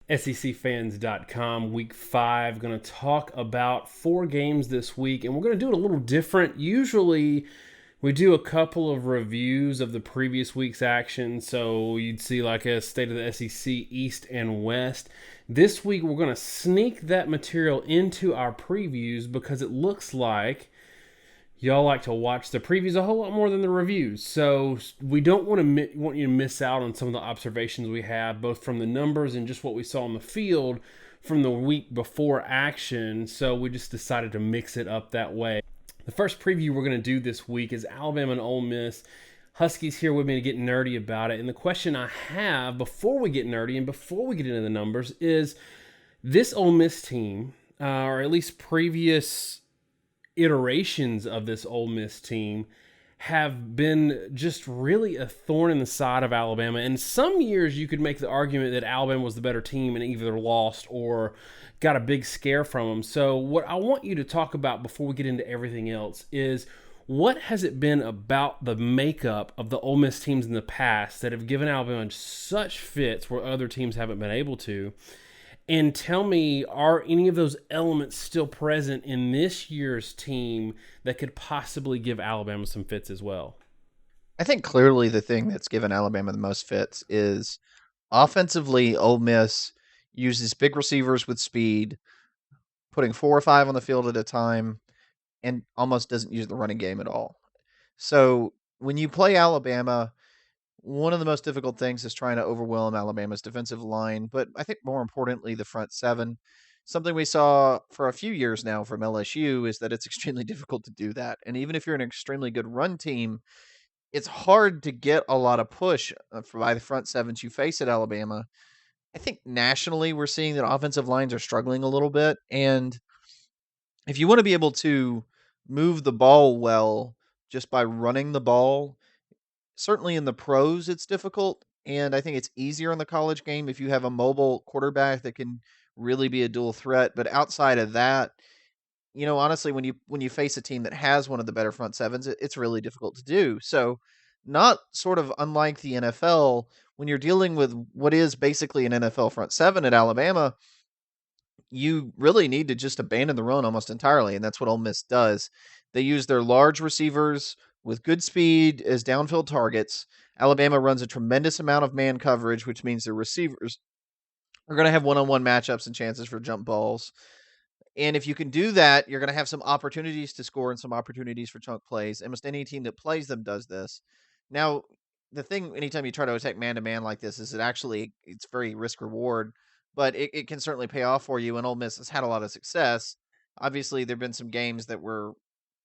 SECfans.com, week 5. Going to talk about 4 games this week, and we're going to do it a little different. Usually, we do a couple of reviews of the previous week's action, so you'd see like a state of the SEC East and West. This week, we're going to sneak that material into our previews because it looks like y'all like to watch the previews a whole lot more than the reviews. So we don't want you to miss out on some of the observations we have, both from the numbers and just what we saw on the field from the week before action. So we just decided to mix it up that way. The first preview we're going to do this week is Alabama and Ole Miss. Husky's here with me to get nerdy about it. And the question I have before we get nerdy and before we get into the numbers is this Ole Miss team, or at least previous iterations of this Ole Miss team, have been just really a thorn in the side of Alabama. And some years you could make the argument that Alabama was the better team and either lost or got a big scare from them. So what I want you to talk about before we get into everything else is what has it been about the makeup of the Ole Miss teams in the past that have given Alabama such fits where other teams haven't been able to? And tell me, are any of those elements still present in this year's team that could possibly give Alabama some fits as well? I think clearly the thing that's given Alabama the most fits is offensively, Ole Miss uses big receivers with speed, putting 4 or 5 on the field at a time, and almost doesn't use the running game at all. So when you play Alabama, one of the most difficult things is trying to overwhelm Alabama's defensive line, but I think more importantly, the front seven. Something we saw for a few years now from LSU is that it's extremely difficult to do that. And even if you're an extremely good run team, it's hard to get a lot of push by the front sevens you face at Alabama. I think nationally, we're seeing that offensive lines are struggling a little bit. And if you want to be able to move the ball well just by running the ball, certainly in the pros, it's difficult. And I think it's easier in the college game if you have a mobile quarterback that can really be a dual threat. But outside of that, honestly, when you face a team that has one of the better front sevens, it's really difficult to do. So, not sort of unlike the NFL, when you're dealing with what is basically an NFL front seven at Alabama, you really need to just abandon the run almost entirely, and that's what Ole Miss does. They use their large receivers with good speed as downfield targets. Alabama runs a tremendous amount of man coverage, which means their receivers are going to have one-on-one matchups and chances for jump balls. And if you can do that, you're going to have some opportunities to score and some opportunities for chunk plays. Almost any team that plays them does this. Now, the thing, anytime you try to attack man to man like this, is it's very risk reward, but it can certainly pay off for you. And Ole Miss has had a lot of success. Obviously, there have been some games that were,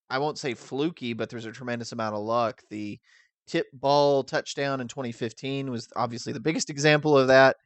I won't say fluky, but there's a tremendous amount of luck. The tip ball touchdown in 2015 was obviously the biggest example of that.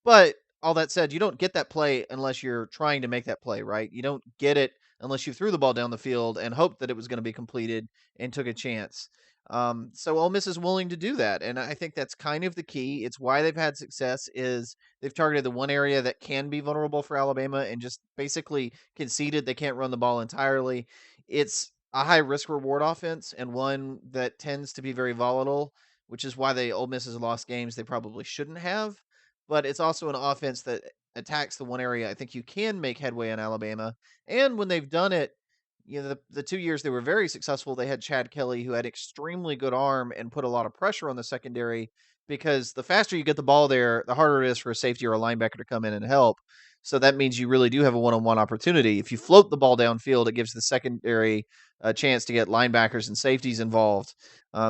But all that said, you don't get that play unless you're trying to make that play, right? You don't get it unless you threw the ball down the field and hoped that it was going to be completed and took a chance. So Ole Miss is willing to do that, and I think that's kind of the key. It's why they've had success is they've targeted the one area that can be vulnerable for Alabama and just basically conceded they can't run the ball entirely. It's a high risk reward offense and one that tends to be very volatile, which is why Ole Miss has lost games they probably shouldn't have. But it's also an offense that attacks the one area I think you can make headway in Alabama. And when they've done it, the 2 years they were very successful, they had Chad Kelly, who had extremely good arm and put a lot of pressure on the secondary because the faster you get the ball there, the harder it is for a safety or a linebacker to come in and help. So that means you really do have a one-on-one opportunity. If you float the ball downfield, it gives the secondary a chance to get linebackers and safeties involved.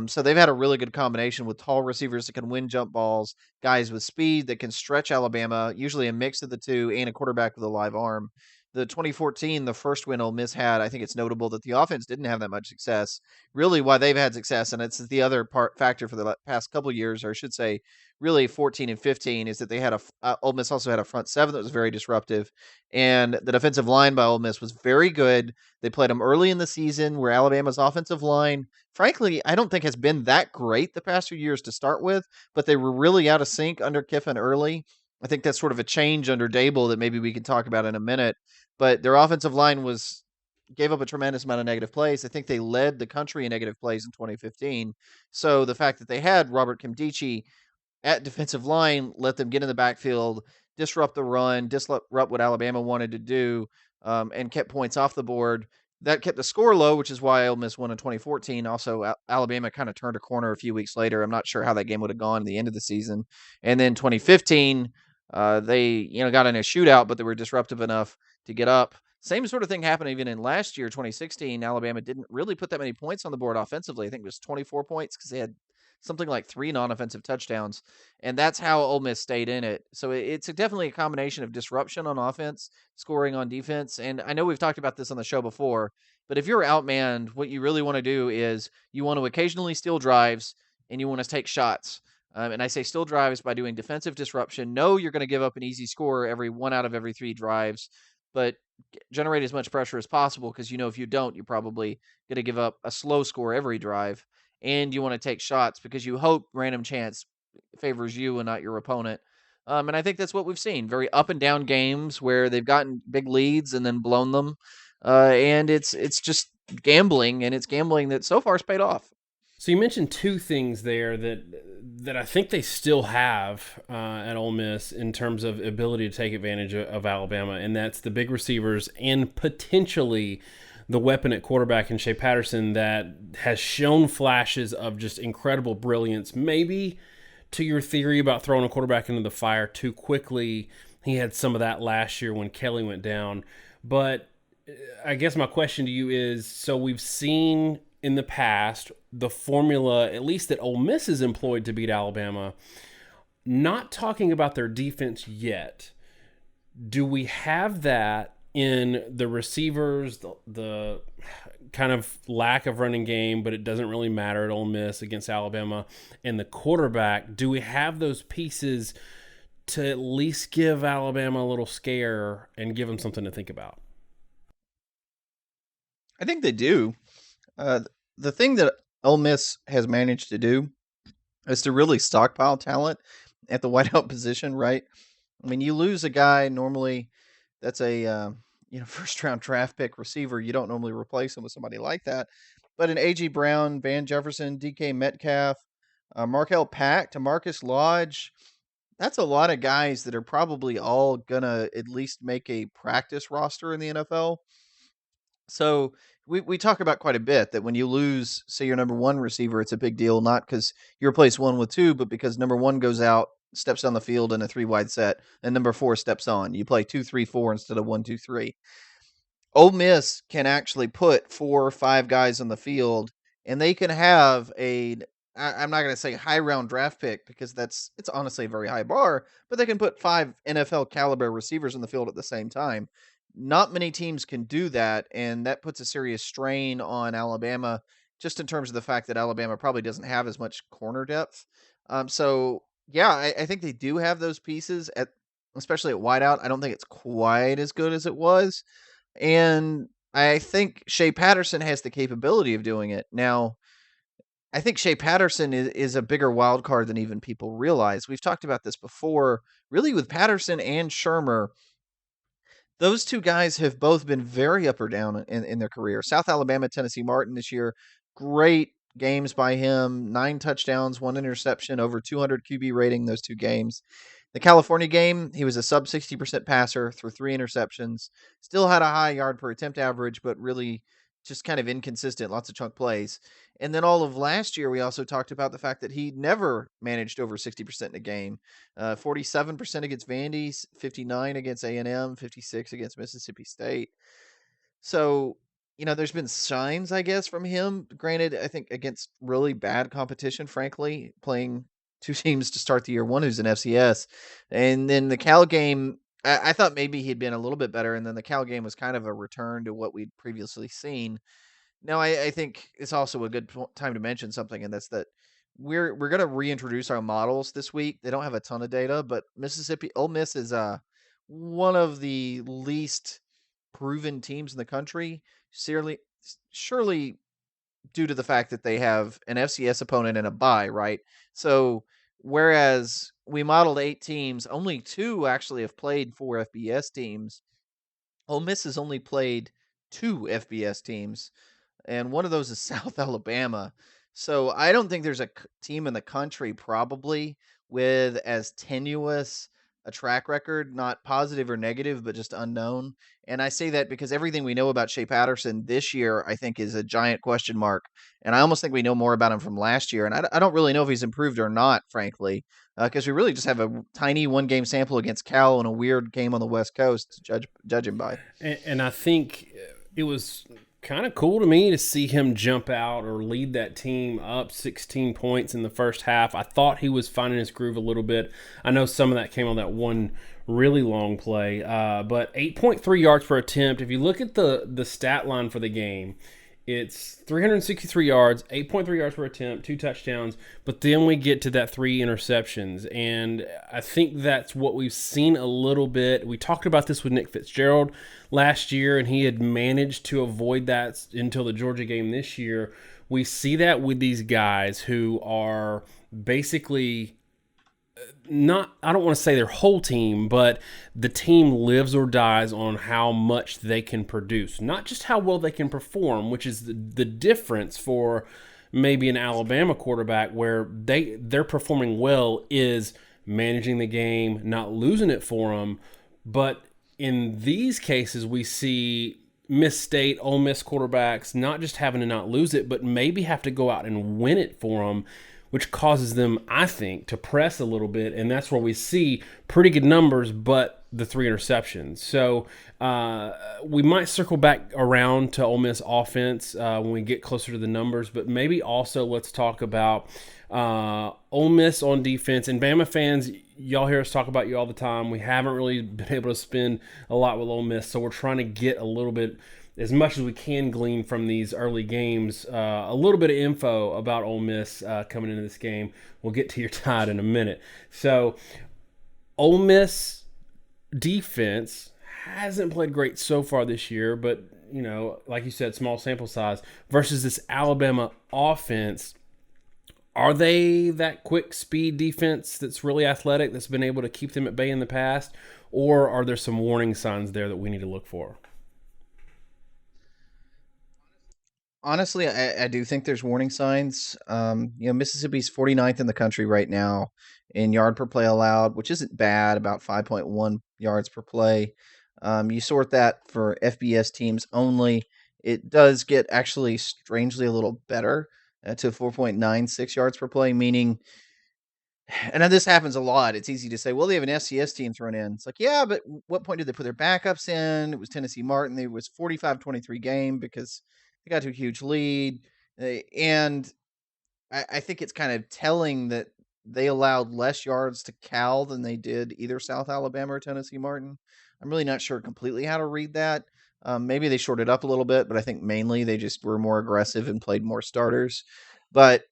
So they've had a really good combination with tall receivers that can win jump balls, guys with speed that can stretch Alabama, usually a mix of the two, and a quarterback with a live arm. The 2014, the first win Ole Miss had, I think it's notable that the offense didn't have that much success. Really, why they've had success, and it's the other factor for the past couple of years, or I should say, really 14 and 15, is that they had Ole Miss also had a front seven that was very disruptive, and the defensive line by Ole Miss was very good. They played them early in the season, where Alabama's offensive line, frankly, I don't think has been that great the past few years to start with, but they were really out of sync under Kiffin early. I think that's sort of a change under Dable that maybe we can talk about in a minute. But their offensive line gave up a tremendous amount of negative plays. I think they led the country in negative plays in 2015. So the fact that they had Robert Kimdichie at defensive line let them get in the backfield, disrupt the run, disrupt what Alabama wanted to do, and kept points off the board. That kept the score low, which is why Ole Miss won in 2014. Also, Alabama kind of turned a corner a few weeks later. I'm not sure how that game would have gone at the end of the season. And then 2015, they got in a shootout, but they were disruptive enough to get up. Same sort of thing happened even in last year, 2016. Alabama didn't really put that many points on the board offensively. I think it was 24 points because they had something like 3 non-offensive touchdowns, and that's how Ole Miss stayed in it. So it's definitely a combination of disruption on offense, scoring on defense, and I know we've talked about this on the show before, but if you're outmanned, what you really want to do is you want to occasionally steal drives and you want to take shots. And I say steal drives by doing defensive disruption. No, you're going to give up an easy score every 1 out of every 3 drives, but generate as much pressure as possible because if you don't, you're probably going to give up a slow score every drive. And you want to take shots because you hope random chance favors you and not your opponent. And I think that's what we've seen. Very up and down games where they've gotten big leads and then blown them. And it's just gambling, and it's gambling that so far has paid off. So you mentioned two things there that I think they still have at Ole Miss in terms of ability to take advantage of Alabama, and that's the big receivers and potentially the weapon at quarterback in Shea Patterson that has shown flashes of just incredible brilliance. Maybe to your theory about throwing a quarterback into the fire too quickly, he had some of that last year when Kelly went down. But I guess my question to you is, so we've seen in the past the formula, at least that Ole Miss is employed to beat Alabama. Not talking about their defense yet. Do we have that in the receivers, the kind of lack of running game, but it doesn't really matter at Ole Miss against Alabama, and the quarterback? Do we have those pieces to at least give Alabama a little scare and give them something to think about? I think they do. The thing that Ole Miss has managed to do is to really stockpile talent at the wideout position, right? I mean, you lose a guy normally that's a first round draft pick receiver. You don't normally replace him with somebody like that. But an A.G. Brown, Van Jefferson, DK Metcalf, Markel Pack, to Marcus Lodge, that's a lot of guys that are probably all gonna at least make a practice roster in the NFL. So we talk about quite a bit that when you lose, say, your number one receiver, it's a big deal, not because you replace one with two, but because number one goes out, steps on the field in a 3 wide set, and number four steps on. You play 2-3-4 instead of 1-2-3. Ole Miss can actually put 4 or 5 guys on the field, and they can have I'm not going to say high round draft pick because it's honestly a very high bar, but they can put 5 NFL caliber receivers on the field at the same time. Not many teams can do that, and that puts a serious strain on Alabama, just in terms of the fact that Alabama probably doesn't have as much corner depth. So yeah, I think they do have those pieces especially at wideout. I don't think it's quite as good as it was, and I think Shea Patterson has the capability of doing it. Now, I think Shea Patterson is a bigger wild card than even people realize. We've talked about this before, really, with Patterson and Shermer. Those two guys have both been very up or down in their career. South Alabama, Tennessee Martin this year, great games by him. 9 touchdowns, 1 interception, over 200 QB rating those 2 games. The California game, he was a sub 60% passer, threw 3 interceptions, still had a high yard per attempt average, but really just kind of inconsistent, lots of chunk plays. And then all of last year, we also talked about the fact that he never managed over 60% in a game. 47% against Vandy, 59 against A&M, 56 against Mississippi State. So, there's been signs, I guess, from him. Granted, I think against really bad competition, frankly, playing 2 teams to start the year, one who's an FCS. And then the Cal game, I thought maybe he'd been a little bit better, and then the Cal game was kind of a return to what we'd previously seen. Now, I think it's also a good time to mention something, and that's that we're going to reintroduce our models this week. They don't have a ton of data, but Ole Miss is one of the least proven teams in the country. Surely due to the fact that they have an FCS opponent and a bye, right? So whereas we modeled 8 teams, only 2 actually have played 4 FBS teams. Ole Miss has only played 2 FBS teams, and one of those is South Alabama. So I don't think there's a team in the country probably with as tenuous a track record, not positive or negative, but just unknown. And I say that because everything we know about Shea Patterson this year, I think, is a giant question mark. And I almost think we know more about him from last year. And I don't really know if he's improved or not, frankly, because we really just have a tiny 1 game sample against Cal and a weird game on the West Coast to judge him by. And I think it was kind of cool to me to see him jump out or lead that team up 16 points in the first half. I thought he was finding his groove a little bit. I know some of that came on that one really long play, but 8.3 yards per attempt. If you look at the stat line for the game, it's 363 yards, 8.3 yards per attempt, 2 touchdowns, but then we get to that 3 interceptions. And I think that's what we've seen a little bit. We talked about this with Nick Fitzgerald last year, and he had managed to avoid that until the Georgia game this year. We see that with these guys who are basically not, I don't want to say their whole team, but the team lives or dies on how much they can produce, not just how well they can perform, which is the difference for maybe an Alabama quarterback where they're performing well is managing the game, not losing it for them. But in these cases, we see Miss State, Ole Miss quarterbacks not just having to not lose it, but maybe have to go out and win it for them, which causes them, I think, to press a little bit. And that's where we see pretty good numbers, but the 3 interceptions. So we might circle back around to Ole Miss offense when we get closer to the numbers, but maybe also let's talk about Ole Miss on defense. And Bama fans, y'all hear us talk about you all the time. We haven't really been able to spend a lot with Ole Miss, so we're trying to get a little bit, as much as we can glean from these early games, a little bit of info about Ole Miss coming into this game. We'll get to your Tide in a minute. So, Ole Miss defense hasn't played great so far this year, but, you know, like you said, small sample size versus this Alabama offense. Are they that quick speed defense that's really athletic, that's been able to keep them at bay in the past? Or are there some warning signs there that we need to look for? Honestly, I do think there's warning signs. Mississippi's 49th in the country right now in yard per play allowed, which isn't bad, about 5.1 yards per play. You sort that for FBS teams only. It does get actually strangely a little better to 4.96 yards per play, meaning, and then this happens a lot. It's easy to say, well, they have an FCS team thrown in. It's like, yeah, but what point did they put their backups in? It was Tennessee Martin. It was 45-23 game because they got to a huge lead. And I think it's kind of telling that they allowed less yards to Cal than they did either South Alabama or Tennessee Martin. I'm really not sure completely how to read that. Maybe they shorted up a little bit, but I think mainly they just were more aggressive and played more starters. But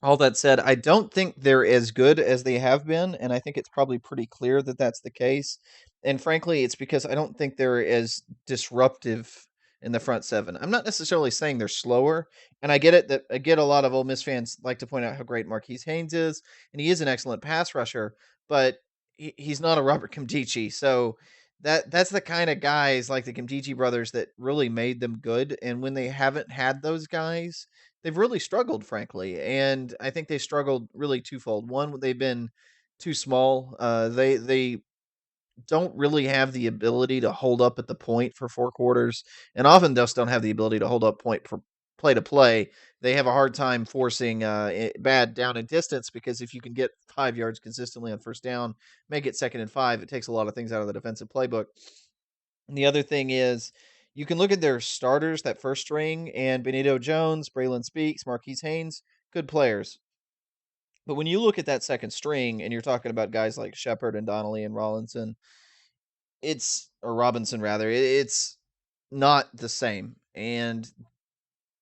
all that said, I don't think they're as good as they have been, and I think it's probably pretty clear that that's the case. And frankly, it's because I don't think they're as disruptive in the front seven. I'm not necessarily saying they're slower, and I get it that I get a lot of Ole Miss fans like to point out how great Marquise Haynes is, and he is an excellent pass rusher, but he's not a Robert Kimdichie. So that's the kind of guys like the Kimdichie brothers that really made them good. And when they haven't had those guys, they've really struggled, frankly. And I think they struggled really twofold. One, they've been too small. They don't really have the ability to hold up at the point for 4 quarters, and often just don't have the ability to hold up point for play to play. They have a hard time forcing bad down and distance because if you can get 5 yards consistently on first down, make it 2nd and 5, it takes a lot of things out of the defensive playbook. And the other thing is, you can look at their starters, that first string, and Benito Jones, Braylon Speaks, Marquise Haynes, good players. But when you look at that second string and you're talking about guys like Shepard and Donnelly and Rollinson, or Robinson rather, it's not the same. And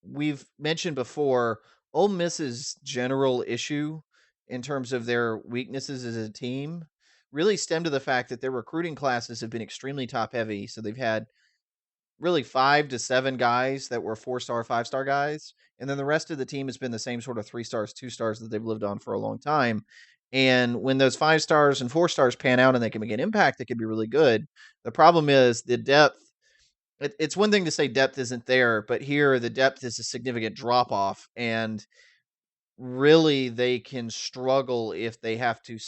we've mentioned before, Ole Miss's general issue in terms of their weaknesses as a team really stem to the fact that their recruiting classes have been extremely top heavy. So they've had really 5 to 7 guys that were 4-star, 5-star guys. And then the rest of the team has been the same sort of 3 stars, 2 stars that they've lived on for a long time. And when those 5 stars and 4 stars pan out and they can make an impact, they can be really good. The problem is the depth. It's one thing to say depth isn't there, but here the depth is a significant drop off. And really, they can struggle if they have to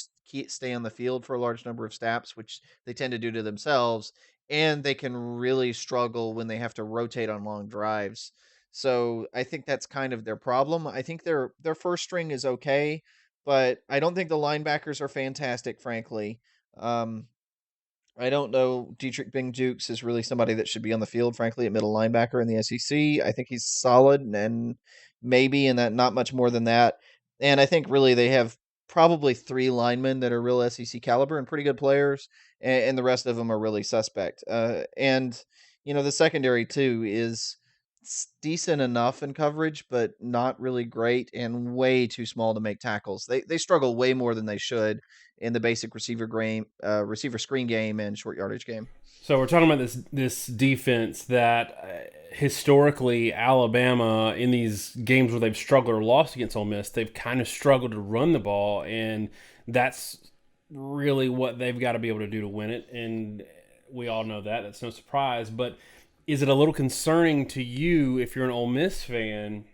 stay on the field for a large number of snaps, which they tend to do to themselves, and they can really struggle when they have to rotate on long drives. So I think that's kind of their problem. I think their first string is okay, but I don't think the linebackers are fantastic, frankly. Um, I don't know. Dietrich Bing Jukes is really somebody that should be on the field, frankly, at middle linebacker in the SEC. I think he's solid and maybe in that not much more than that. And I think really they have probably three linemen that are real SEC caliber and pretty good players, and the rest of them are really suspect. The secondary too is decent enough in coverage, but not really great and way too small to make tackles. They struggle way more than they should in the basic receiver screen game and short yardage game. So we're talking about this defense that historically Alabama in these games where they've struggled or lost against Ole Miss, they've kind of struggled to run the ball, and that's really what they've got to be able to do to win it. And we all know that. That's no surprise. But is it a little concerning to you if you're an Ole Miss fan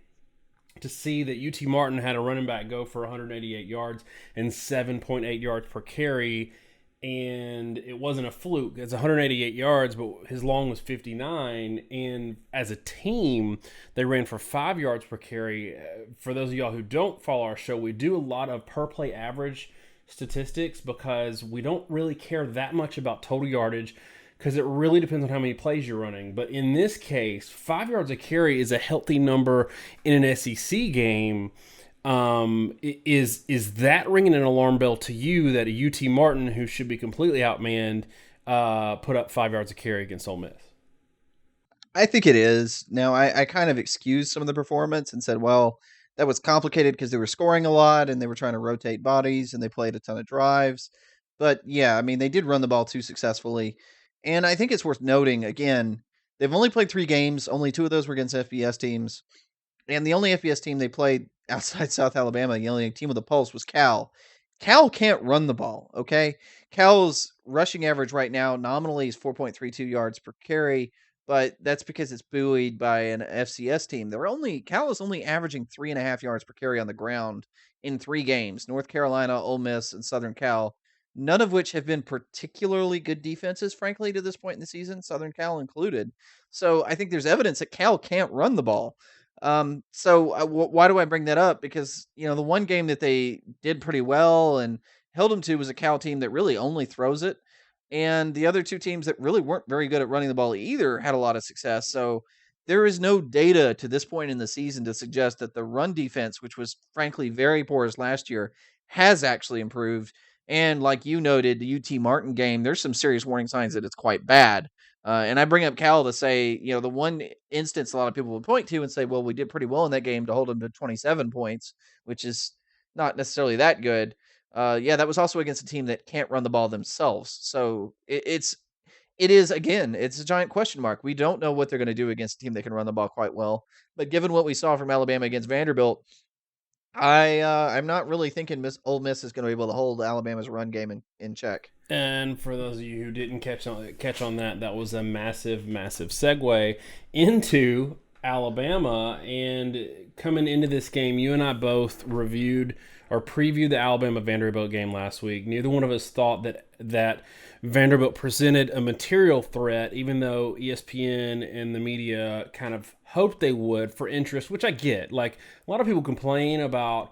to see that UT Martin had a running back go for 188 yards and 7.8 yards per carry, and it wasn't a fluke? It's 188 yards, but his long was 59, and as a team, they ran for 5 yards per carry. For those of y'all who don't follow our show, we do a lot of per-play average statistics because we don't really care that much about total yardage because it really depends on how many plays you're running. But in this case, 5 yards a carry is a healthy number in an SEC game. Is that ringing an alarm bell to you that a UT Martin, who should be completely outmanned, put up 5 yards a carry against Ole Miss? I think it is. Now, I kind of excused some of the performance and said, well, that was complicated because they were scoring a lot and they were trying to rotate bodies and they played a ton of drives. But yeah, I mean, they did run the ball too successfully. And I think it's worth noting, again, they've only played 3 games. Only 2 of those were against FBS teams. And the only FBS team they played outside South Alabama, the only team with a pulse, was Cal. Cal can't run the ball, okay? Cal's rushing average right now nominally is 4.32 yards per carry, but that's because it's buoyed by an FCS team. Cal is only averaging 3.5 yards per carry on the ground in 3 games: North Carolina, Ole Miss, and Southern Cal. None of which have been particularly good defenses, frankly, to this point in the season, Southern Cal included. So I think there's evidence that Cal can't run the ball. Why do I bring that up? Because, the one game that they did pretty well and held them to was a Cal team that really only throws it. And the other 2 teams that really weren't very good at running the ball either had a lot of success. So there is no data to this point in the season to suggest that the run defense, which was frankly very porous last year, has actually improved. And like you noted, the UT Martin game, there's some serious warning signs that it's quite bad. And I bring up Cal to say, the one instance a lot of people would point to and say, well, we did pretty well in that game to hold them to 27 points, which is not necessarily that good. That was also against a team that can't run the ball themselves. So it's a giant question mark. We don't know what they're going to do against a team that can run the ball quite well. But given what we saw from Alabama against Vanderbilt, I'm not really thinking Ole Miss is going to be able to hold Alabama's run game in check. And for those of you who didn't catch on that was a massive segue into Alabama. And coming into this game, you and I both reviewed or previewed the Alabama Vanderbilt game last week. Neither one of us thought that Vanderbilt presented a material threat, even though ESPN and the media kind of hoped they would for interest, which I get. Like, a lot of people complain about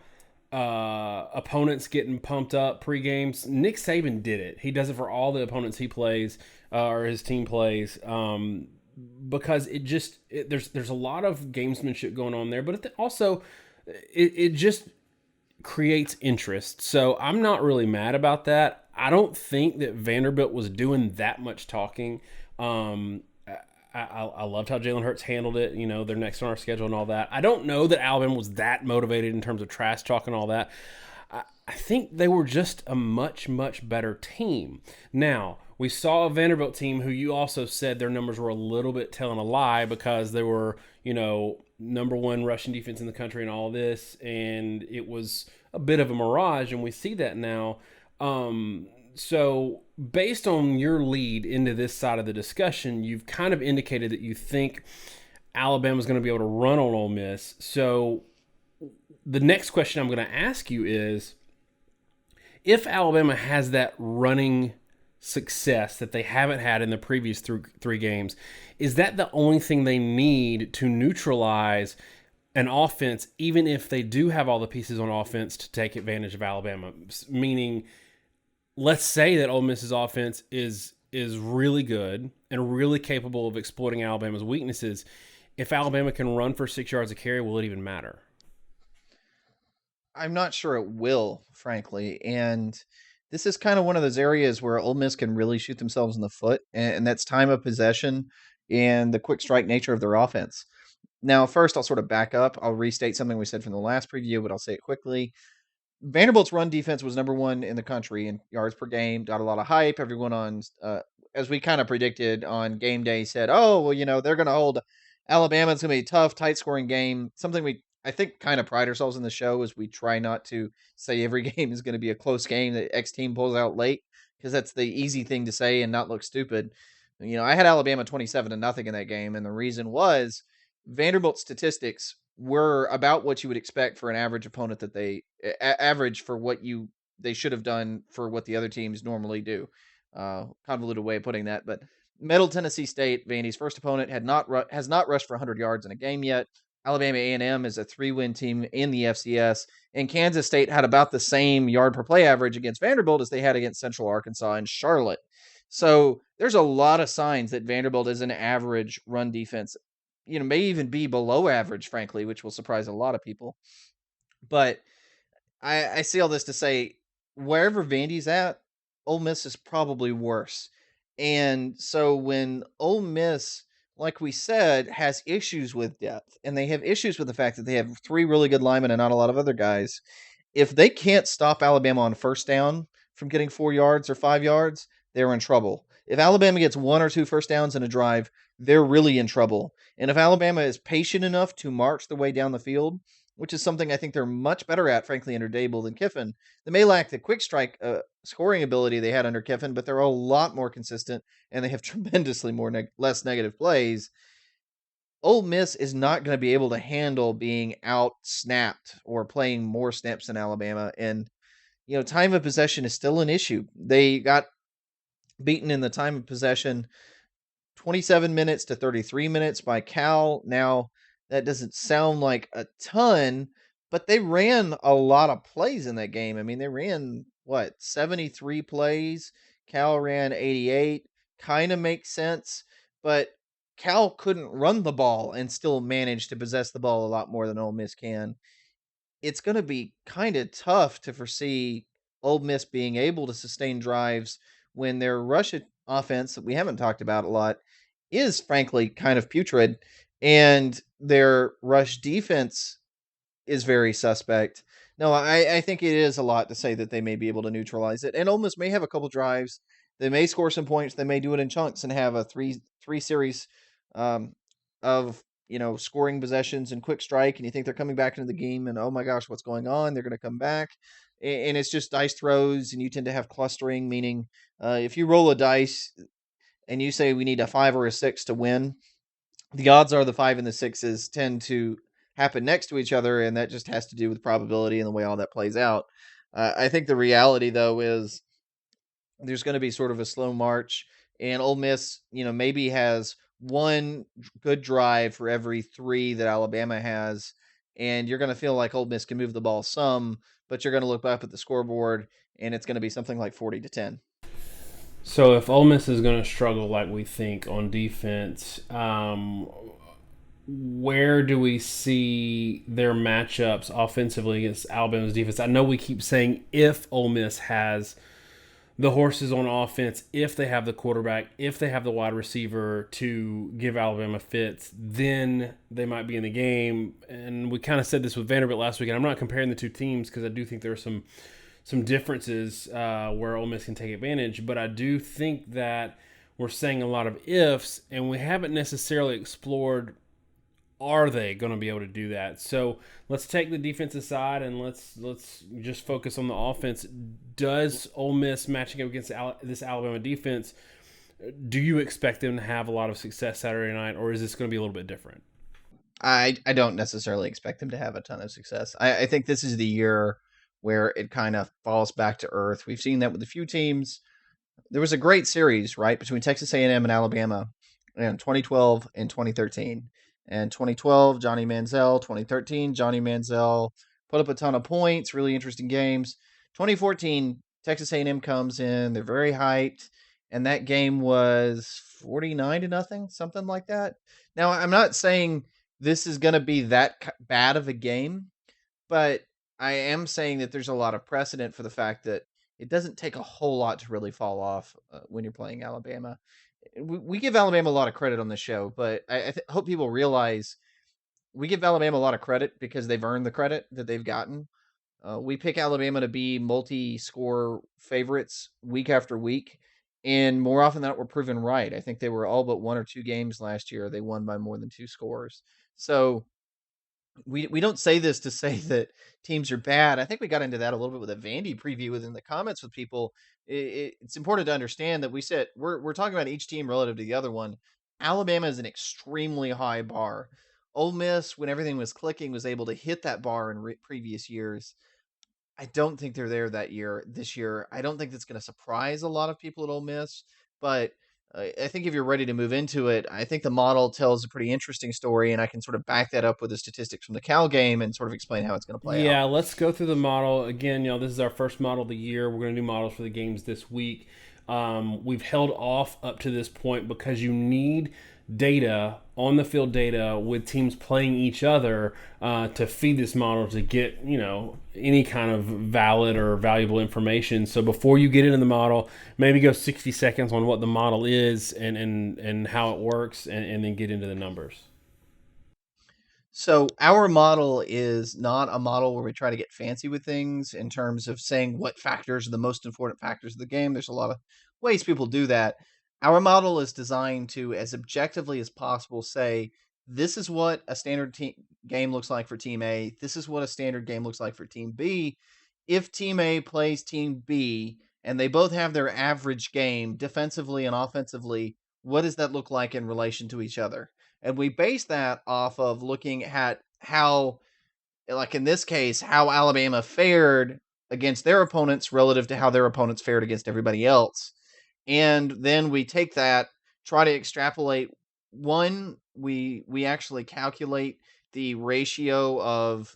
opponents getting pumped up pre-games. Nick Saban did it. He does it for all the opponents he plays or his team plays because there's a lot of gamesmanship going on there, but it just creates interest. So I'm not really mad about that. I don't think that Vanderbilt was doing that much talking. I loved how Jalen Hurts handled it. They're next on our schedule and all that. I don't know that Alabama was that motivated in terms of trash talk and all that. I think they were just a much, much better team. Now, we saw a Vanderbilt team who you also said their numbers were a little bit telling a lie because they were, number 1 rushing defense in the country and all this, and it was a bit of a mirage, and we see that now. So based on your lead into this side of the discussion, you've kind of indicated that you think Alabama's going to be able to run on Ole Miss. So the next question I'm going to ask you is if Alabama has that running success that they haven't had in the previous three games, is that the only thing they need to neutralize an offense, even if they do have all the pieces on offense to take advantage of Alabama? Meaning, let's say that Ole Miss's offense is really good and really capable of exploiting Alabama's weaknesses. If Alabama can run for 6 yards a carry, will it even matter? I'm not sure it will, frankly. And this is kind of one of those areas where Ole Miss can really shoot themselves in the foot, and that's time of possession and the quick strike nature of their offense. Now, first, I'll sort of back up. I'll restate something we said from the last preview, but I'll say it quickly. Vanderbilt's run defense was number one in the country in yards per game. Got a lot of hype. Everyone as we kind of predicted on game day, said, "Oh, well, they're going to hold Alabama. It's going to be a tough, tight scoring game." Something I think, kind of pride ourselves in the show is we try not to say every game is going to be a close game that X team pulls out late, because that's the easy thing to say and not look stupid. I had Alabama 27-0 in that game, and the reason was Vanderbilt's statistics were about what you would expect for an average opponent, that average for what they should have done for what the other teams normally do. Convoluted way of putting that, but Middle Tennessee State, Vandy's first opponent, has not rushed for 100 yards in a game yet. Alabama A&M is a 3-win team in the FCS, and Kansas State had about the same yard per play average against Vanderbilt as they had against Central Arkansas and Charlotte. So there's a lot of signs that Vanderbilt is an average run defense, may even be below average, frankly, which will surprise a lot of people. But I say all this to say, wherever Vandy's at, Ole Miss is probably worse. And so when Ole Miss, like we said, has issues with depth, and they have issues with the fact that they have three really good linemen and not a lot of other guys, if they can't stop Alabama on first down from getting 4 yards or 5 yards, they're in trouble. If Alabama gets one or two first downs in a drive, they're really in trouble. And if Alabama is patient enough to march the way down the field, which is something I think they're much better at, frankly, under Dable than Kiffin. They may lack the quick strike scoring ability they had under Kiffin, but they're a lot more consistent, and they have tremendously less negative plays. Ole Miss is not going to be able to handle being out snapped or playing more snaps than Alabama. And, time of possession is still an issue. They got beaten in the time of possession 27 minutes to 33 minutes by Cal. Now, that doesn't sound like a ton, but they ran a lot of plays in that game. I mean, they ran, 73 plays. Cal ran 88. Kind of makes sense, but Cal couldn't run the ball and still manage to possess the ball a lot more than Ole Miss can. It's going to be kind of tough to foresee Ole Miss being able to sustain drives when their rush offense, that we haven't talked about a lot, is frankly kind of putrid, and their rush defense is very suspect. No, I think it is a lot to say that they may be able to neutralize it, and Ole Miss may have a couple drives. They may score some points. They may do it in chunks and have a three series of scoring possessions and quick strike, and you think they're coming back into the game, and oh my gosh, what's going on? They're going to come back, and it's just dice throws, and you tend to have clustering, meaning if you roll a dice and you say we need a 5 or a 6 to win, the odds are the 5 and the 6s tend to happen next to each other, and that just has to do with probability and the way all that plays out. I think the reality, though, is there's going to be sort of a slow march, and Ole Miss, maybe has one good drive for every 3 that Alabama has, and you're going to feel like Ole Miss can move the ball some, but you're going to look up at the scoreboard, and it's going to be something like 40-10. So if Ole Miss is going to struggle like we think on defense, where do we see their matchups offensively against Alabama's defense? I know we keep saying if Ole Miss has the horses on offense, if they have the quarterback, if they have the wide receiver to give Alabama fits, then they might be in the game. And we kind of said this with Vanderbilt last week, and I'm not comparing the two teams because I do think there are some differences where Ole Miss can take advantage, but I do think that we're saying a lot of ifs, and we haven't necessarily explored, are they going to be able to do that? So let's take the defensive side and let's just focus on the offense. Does Ole Miss matching up against this Alabama defense, do you expect them to have a lot of success Saturday night, or is this going to be a little bit different? I don't necessarily expect them to have a ton of success. I think this is the year where it kind of falls back to earth. We've seen that with a few teams. There was a great series, right, between Texas A&M and Alabama in 2012 and 2013. And 2012, Johnny Manziel. 2013, Johnny Manziel put up a ton of points, really interesting games. 2014, Texas A&M comes in. They're very hyped, and that game was 49-0, something like that. Now, I'm not saying this is going to be that bad of a game, but I am saying that there's a lot of precedent for the fact that it doesn't take a whole lot to really fall off when you're playing Alabama. We give Alabama a lot of credit on the show, but I hope people realize we give Alabama a lot of credit because they've earned the credit that they've gotten. We pick Alabama to be multi-score favorites week after week, and more often than not, we're proven right. I think they were all but one or two games last year they won by more than two scores. So we don't say this to say that teams are bad. I think we got into that a little bit with a Vandy preview within the comments with people. It's important to understand that we said we're talking about each team relative to the other one. Alabama is an extremely high bar. Ole Miss, when everything was clicking, was able to hit that bar in previous years. I don't think they're there this year. I don't think that's going to surprise a lot of people at Ole Miss, but I think if you're ready to move into it, I think the model tells a pretty interesting story, and I can sort of back that up with the statistics from the Cal game and sort of explain how it's going to play out. Yeah, let's go through the model again. This is our first model of the year. We're going to do models for the games this week. We've held off up to this point because you need data, on the field data, with teams playing each other to feed this model to get any kind of valid or valuable information. So before you get into the model, maybe go 60 seconds on what the model is and how it works, and then get into the numbers. So our model is not a model where we try to get fancy with things in terms of saying what factors are the most important factors of the game. There's a lot of ways people do that. Our model is designed to, as objectively as possible, say this is what a standard game looks like for Team A. This is what a standard game looks like for Team B. If Team A plays Team B and they both have their average game defensively and offensively, what does that look like in relation to each other? And we base that off of looking at how, like in this case, how Alabama fared against their opponents relative to how their opponents fared against everybody else. And then we take that, try to extrapolate. One, we actually calculate the ratio of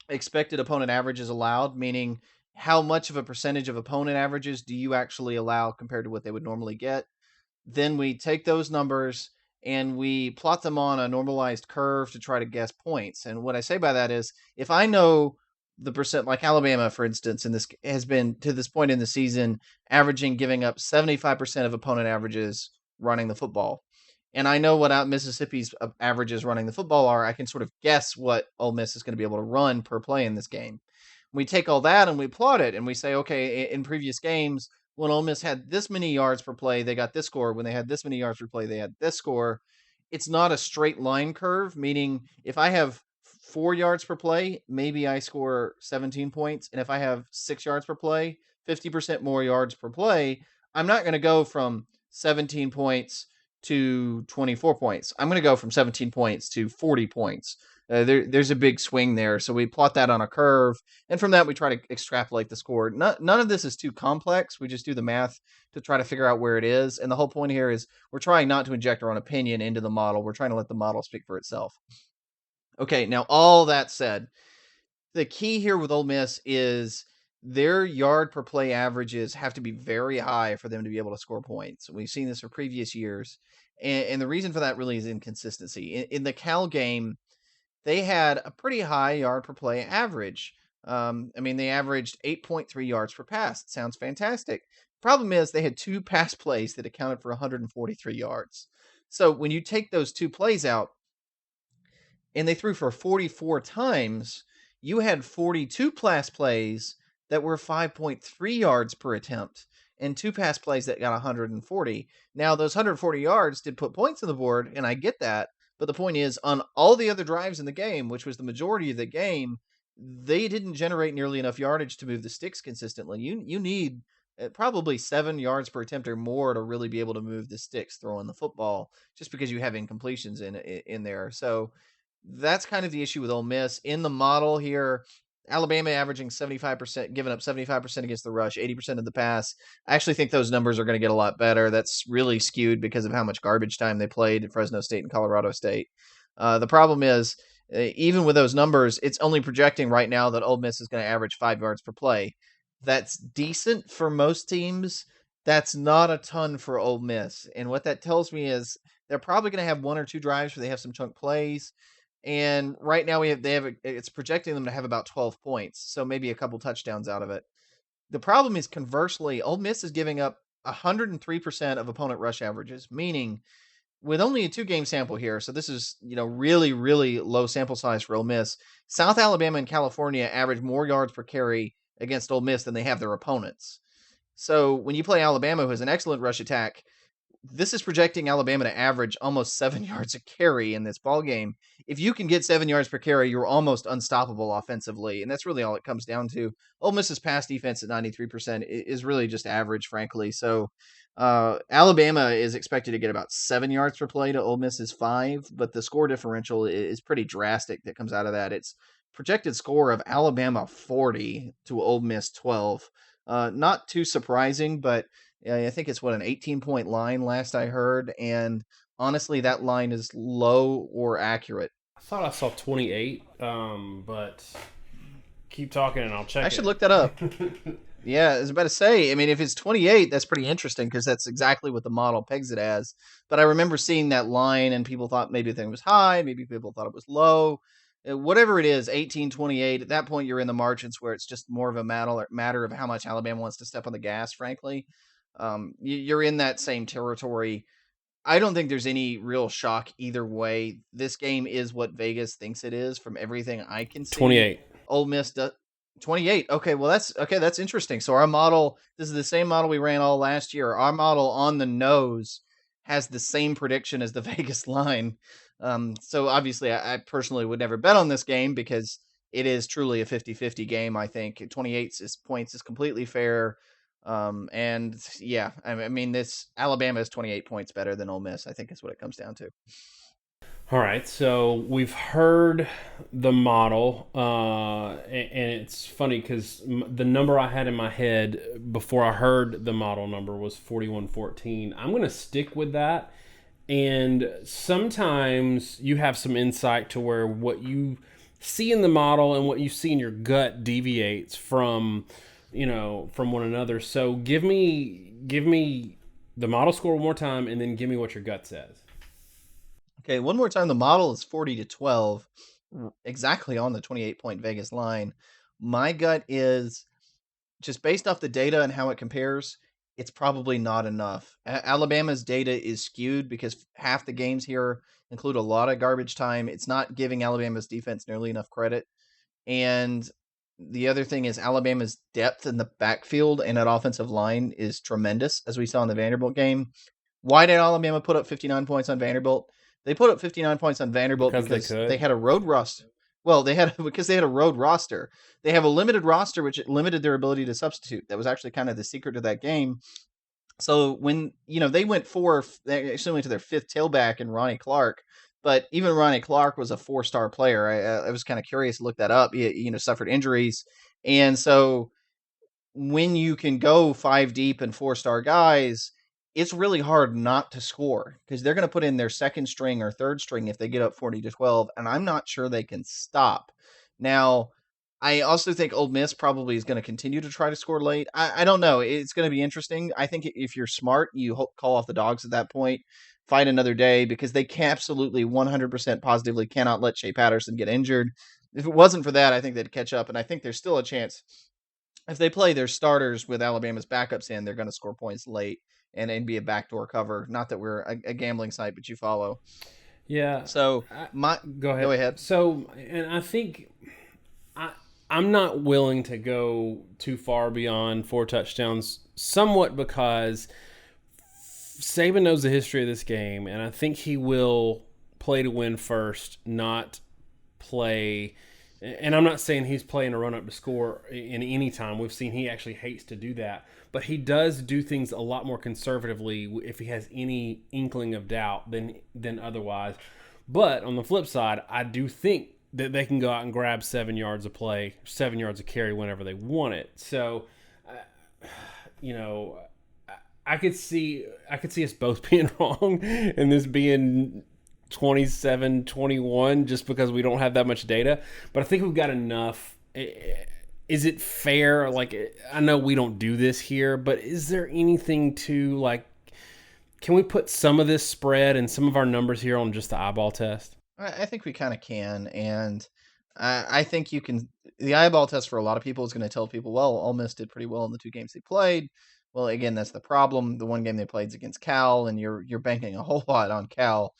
expected opponent averages allowed, meaning how much of a percentage of opponent averages do you actually allow compared to what they would normally get. Then we take those numbers and we plot them on a normalized curve to try to guess points. And what I say by that is if I know the percent, like Alabama, for instance, and this has been to this point in the season, averaging giving up 75% of opponent averages running the football. And I know what out Mississippi's averages running the football are. I can sort of guess what Ole Miss is going to be able to run per play in this game. We take all that and we plot it and we say, okay, in previous games, when Ole Miss had this many yards per play, they got this score. When they had this many yards per play, they had this score. It's not a straight line curve, meaning if I have 4 yards per play, maybe I score 17 points. And if I have 6 yards per play, 50% more yards per play, I'm not going to go from 17 points to 24 points. I'm going to go from 17 points to 40 points. There's a big swing there. So we plot that on a curve. And from that, we try to extrapolate the score. None of this is too complex. We just do the math to try to figure out where it is. And the whole point here is we're trying not to inject our own opinion into the model. We're trying to let the model speak for itself. Okay, now all that said, the key here with Ole Miss is their yard per play averages have to be very high for them to be able to score points. We've seen this for previous years. And the reason for that really is inconsistency. In the Cal game, they had a pretty high yard per play average. They averaged 8.3 yards per pass. It sounds fantastic. Problem is, they had two pass plays that accounted for 143 yards. So when you take those two plays out, and they threw for 44 times, you had 42 pass plays that were 5.3 yards per attempt and two pass plays that got 140. Now, those 140 yards did put points on the board, and I get that. But the point is, on all the other drives in the game, which was the majority of the game, they didn't generate nearly enough yardage to move the sticks consistently. You need probably 7 yards per attempt or more to really be able to move the sticks throwing the football, just because you have incompletions in there. So that's kind of the issue with Ole Miss in the model here. Alabama averaging 75%, giving up 75% against the rush, 80% of the pass. I actually think those numbers are going to get a lot better. That's really skewed because of how much garbage time they played at Fresno State and Colorado State. The problem is, even with those numbers, it's only projecting right now that Ole Miss is going to average 5 yards per play. That's decent for most teams. That's not a ton for Ole Miss. And what that tells me is they're probably going to have one or two drives where they have some chunk plays. And right now it's projecting them to have about 12 points, so maybe a couple touchdowns out of it. The problem is conversely, Ole Miss is giving up 103% of opponent rush averages, meaning with only a 2-game sample here, so this is, really, really low sample size for Ole Miss. South Alabama and California average more yards per carry against Ole Miss than they have their opponents. So when you play Alabama, who has an excellent rush attack, this is projecting Alabama to average almost 7 yards a carry in this ball game. If you can get 7 yards per carry, you're almost unstoppable offensively, and that's really all it comes down to. Ole Miss's pass defense at 93% is really just average, frankly. So Alabama is expected to get about 7 yards per play to Ole Miss's 5, but the score differential is pretty drastic that comes out of that. It's projected score of Alabama 40 to Ole Miss 12. Not too surprising, but I think it's an 18-point line last I heard, and honestly, that line is low or accurate. I thought I saw 28, but keep talking and I'll check I it. should look that up. Yeah, I was about to say, I mean, if it's 28, that's pretty interesting because that's exactly what the model pegs it as. But I remember seeing that line and people thought maybe the thing was high, maybe people thought it was low. Whatever it is, 18, 28, at that point you're in the margins where it's just more of a matter of how much Alabama wants to step on the gas, frankly. You're in that same territory. I don't think there's any real shock either way. This game is what Vegas thinks it is from everything I can see. 28. Ole Miss does 28. Okay, well that's interesting. So our model, this is the same model we ran all last year. Our model on the nose has the same prediction as the Vegas line. So obviously I personally would never bet on this game because it is truly a 50-50 game. I think 28 points is completely fair. And yeah, I mean, this Alabama is 28 points better than Ole Miss, I think is what it comes down to. All right, so we've heard the model, and it's funny because the number I had in my head before I heard the model number was 41-14. I'm going to stick with that, and sometimes you have some insight to where what you see in the model and what you see in your gut deviates from one another. So give me the model score one more time, and then give me what your gut says. Okay, one more time. The model is 40-12, exactly on the 28-point Vegas line. My gut is just based off the data and how it compares, it's probably not enough. Alabama's data is skewed because half the games here include a lot of garbage time. It's not giving Alabama's defense nearly enough credit. And the other thing is Alabama's depth in the backfield and that offensive line is tremendous, as we saw in the Vanderbilt game. Why did Alabama put up 59 points on Vanderbilt? They put up 59 points on Vanderbilt because they had a road roster. Well, because they had a road roster. They have a limited roster, which limited their ability to substitute. That was actually kind of the secret of that game. So when they went they actually went to their fifth tailback in Ronnie Clark. But even Ronnie Clark was a 4-star player. I was kind of curious to look that up. He suffered injuries, and so when you can go 5 deep and 4-star guys, it's really hard not to score because they're going to put in their second string or third string if they get up 40-12, and I'm not sure they can stop. Now, I also think Ole Miss probably is going to continue to try to score late. I don't know. It's going to be interesting. I think if you're smart, you call off the dogs at that point, fight another day because they can absolutely 100% positively cannot let Shea Patterson get injured. If it wasn't for that, I think they'd catch up, and I think there's still a chance. If they play their starters with Alabama's backups in, they're going to score points late and be a backdoor cover. Not that we're a gambling site, but you follow. Yeah. So go ahead. So, and I think I'm not willing to go too far beyond 4 touchdowns, somewhat because Saban knows the history of this game, and I think he will play to win first, not play. And I'm not saying he's playing a run-up to score in any time. We've seen he actually hates to do that. But he does do things a lot more conservatively if he has any inkling of doubt than otherwise. But on the flip side, I do think that they can go out and grab 7 yards of play, 7 yards of carry whenever they want it. So, you know, I could see us both being wrong and this being 27-21 just because we don't have that much data. But I think we've got enough. Is it fair? Like, I know we don't do this here, but is there anything to, like, can we put some of this spread and some of our numbers here on just the eyeball test? I think we kind of can, and I think you can. The eyeball test for a lot of people is going to tell people, well, Ole Miss did pretty well in the 2 games they played. Well, again, that's the problem. The one game they played is against Cal, and you're banking a whole lot on Cal.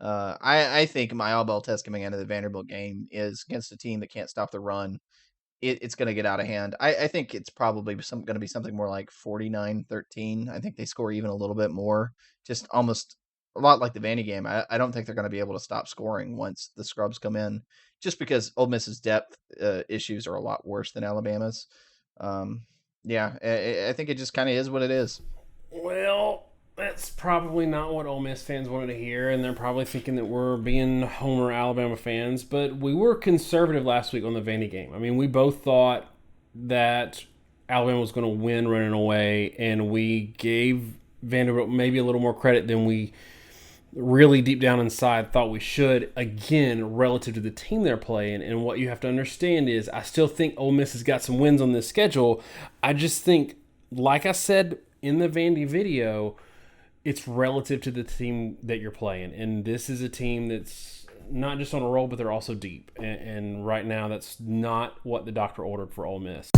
I think my eyeball test coming into the Vanderbilt game is against a team that can't stop the run. It's going to get out of hand. I think it's probably going to be something more like 49-13. I think they score even a little bit more, just almost a lot like the Vandy game. I don't think they're going to be able to stop scoring once the scrubs come in, just because Ole Miss's depth issues are a lot worse than Alabama's. Yeah, I think it just kind of is what it is. Well, that's probably not what Ole Miss fans wanted to hear, and they're probably thinking that we're being Homer Alabama fans. But we were conservative last week on the Vandy game. I mean, we both thought that Alabama was going to win running away, and we gave Vanderbilt maybe a little more credit than we really deep down inside thought we should, again, relative to the team they're playing. And what you have to understand is I still think Ole Miss has got some wins on this schedule. I just think, like I said in the Vandy video, it's relative to the team that you're playing. And this is a team that's not just on a roll, but they're also deep. And right now, that's not what the doctor ordered for Ole Miss.